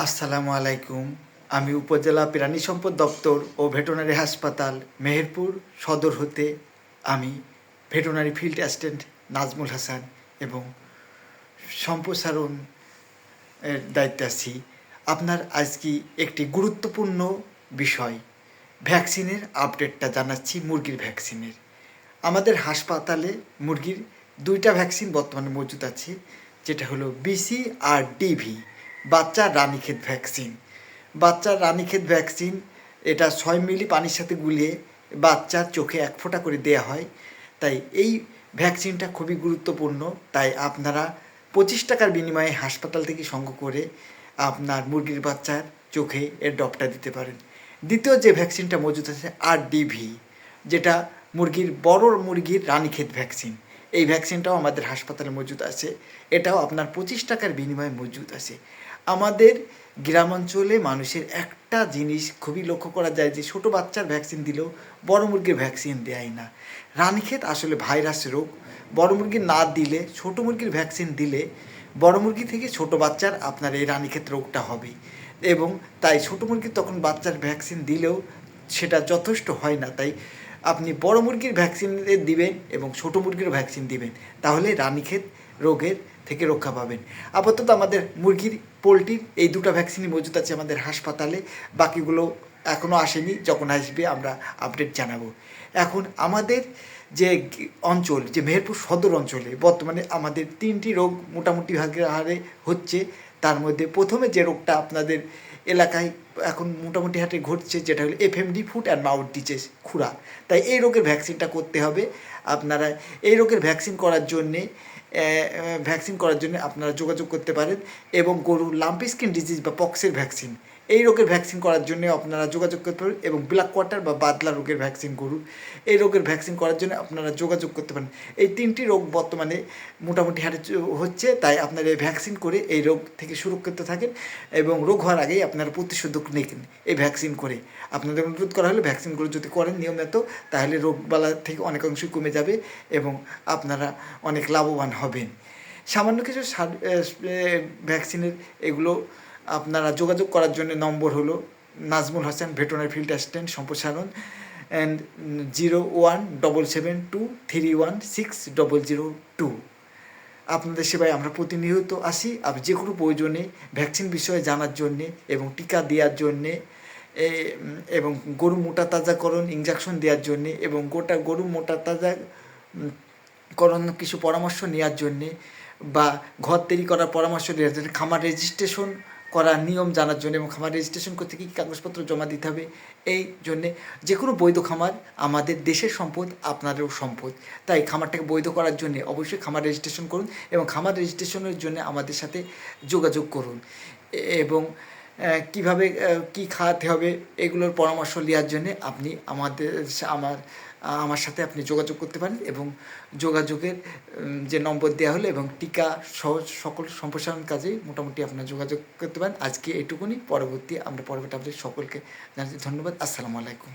আসসালামু আলাইকুম। আমি উপজেলা প্রাণী সম্পদ দপ্তর ও ভেটেরিনারি হাসপাতাল মেহেরপুর সদর হতে আমি veterinary field assistant Nazmul Hasan এবং সম্প্রসারণ এর দায়িত্বে আছি। আপনার আজকে একটি গুরুত্বপূর্ণ বিষয় ভ্যাকসিনের আপডেটটা জানাচ্ছি। মুরগির ভ্যাকসিনের আমাদের হাসপাতালে মুরগির দুইটা ভ্যাকসিন বর্তমানে মজুদ আছে, যেটা হলো বিসি আর ডিভি, বাচ্চার রানীক্ষেত ভ্যাকসিন। বাচ্চার রানীক্ষেত ভ্যাকসিন এটা 6 মিলি পানির সাথে গুলিয়ে বাচ্চার চোখে 1 ফোঁটা করে দেয়া হয়। তাই এই ভ্যাকসিনটা খুবই গুরুত্বপূর্ণ। তাই আপনারা 25 টাকার বিনিময়ে হাসপাতাল থেকে সংগ্রহ করে আপনার মুরগির বাচ্চার চোখে এর ড্রপটা দিতে পারেন। দ্বিতীয় যে ভ্যাকসিনটা মজুদ আছে আরডিভি, যেটা বড় মুরগির রানীক্ষেত ভ্যাকসিন। এই ভ্যাকসিনটাও আমাদের হাসপাতালে মজুদ আছে। এটাও আপনার 25 টাকার বিনিময়ে মজুদ আছে। আমাদের গ্রামাঞ্চলে মানুষের একটা জিনিস খুবই লক্ষ্য করা যায় যে ছোটো বাচ্চার ভ্যাকসিন দিলেও বড় মুরগির ভ্যাকসিন দেয় না। রানীক্ষেত আসলে ভাইরাস রোগ। বড় মুরগি না দিলে ছোটো মুরগির ভ্যাকসিন দিলে বড় মুরগি থেকে ছোট বাচ্চার আপনার এই রানীক্ষেত রোগটা হবে, এবং তাই ছোটো মুরগির তখন বাচ্চার ভ্যাকসিন দিলেও সেটা যথেষ্ট হয় না। তাই আপনি বড় মুরগির ভ্যাকসিন দিবেন এবং ছোটো মুরগির ভ্যাকসিন দিবেন, তাহলে রানীক্ষেত রোগের থেকে রক্ষা পাবেন। আপাতত আমাদের মুরগির, পোলট্রির এই দুটো ভ্যাকসিনই মজুদ আছে আমাদের হাসপাতালে। বাকিগুলো এখনও আসেনি, যখন আসবে আমরা আপডেট জানাবো। এখন আমাদের যে অঞ্চল, যে মেহেরপুর সদর অঞ্চলে বর্তমানে আমাদের 3টি রোগ মোটামুটি হারে হচ্ছে। তার মধ্যে প্রথমে যে রোগটা আপনাদের এলাকায় এখন মোটামুটি হারে ঘটছে, যেটা হলো FMD, foot and mouth disease, খুরা। তাই এই রোগের ভ্যাকসিনটা করতে হবে। আপনারা এই রোগের ভ্যাকসিন করার জন্যে আপনারা যোগাযোগ করতে পারেন। এবং গরুর লাম্পি স্কিন ডিজিজ বা পক্সের ভ্যাকসিন, এই রোগের ভ্যাকসিন করার জন্য আপনারা যোগাযোগ করতে পারেন। এবং ব্ল্যাক কোয়ার্টার বা বাদলা রোগের ভ্যাকসিন গরুর, এই রোগের ভ্যাকসিন করার জন্য আপনারা যোগাযোগ করতে পারেন। এই 3টি রোগ বর্তমানে মোটামুটি হারে হচ্ছে। তাই আপনারা এই ভ্যাকসিন করে এই রোগ থেকে সুরক্ষিত থাকেন এবং রোগ হওয়ার আগেই আপনারা প্রতিষেধক নিন এই ভ্যাকসিন করে। আপনাদের অনুরোধ করা হলে ভ্যাকসিনগুলো যদি করেন নিয়মিত, তাহলে রোগবালা থেকে অনেকাংশই কমে যাবে এবং আপনারা অনেক লাভবান হবেন। সামান্য কিছু ভ্যাকসিনের এগুলো আপনারা যোগাযোগ করার জন্য নম্বর হলো Nazmul Hasan, veterinary field assistant, সম্প্রসারণ, অ্যান্ড 017723160002। আপনাদের সেবায় আমরা প্রতিনিয়ত আসি। আপনি যে কোনো প্রয়োজনে ভ্যাকসিন বিষয়ে জানার জন্যে এবং টিকা দেওয়ার জন্যে এবং গরু মোটা তাজাকরণ ইনজেকশন দেওয়ার জন্যে এবং গরু মোটা তাজা কিছু পরামর্শ নেওয়ার জন্যে বা ঘর তৈরি করার পরামর্শ দেওয়ার জন্য, খামার রেজিস্ট্রেশন করার নিয়ম জানার জন্য এবং খামার রেজিস্ট্রেশন করতে কী কাগজপত্র জমা দিতে হবে, এই জন্যে যে কোনো বৈধ খামার আমাদের দেশের সম্পদ, আপনাদেরও সম্পদ। তাই খামারটাকে বৈধ করার জন্যে অবশ্যই খামার রেজিস্ট্রেশন করুন এবং খামার রেজিস্ট্রেশনের জন্য আমাদের সাথে যোগাযোগ করুন। এবং কিভাবে কি খাওয়াতে হবে এগুলোর পরামর্শ নেওয়ার জন্যে আপনি আমার সাথে আপনি যোগাযোগ করতে পারেন। এবং যোগাযোগের যে নম্বর দেওয়া হলো এবং টিকা সহ সকল সম্প্রসারণ কাজেই মোটামুটি আপনারা যোগাযোগ করতে পারেন। আজকে এইটুকুনি। পরবর্তী আপডেট সকলকে জানাচ্ছি ধন্যবাদ। আসসালামু আলাইকুম।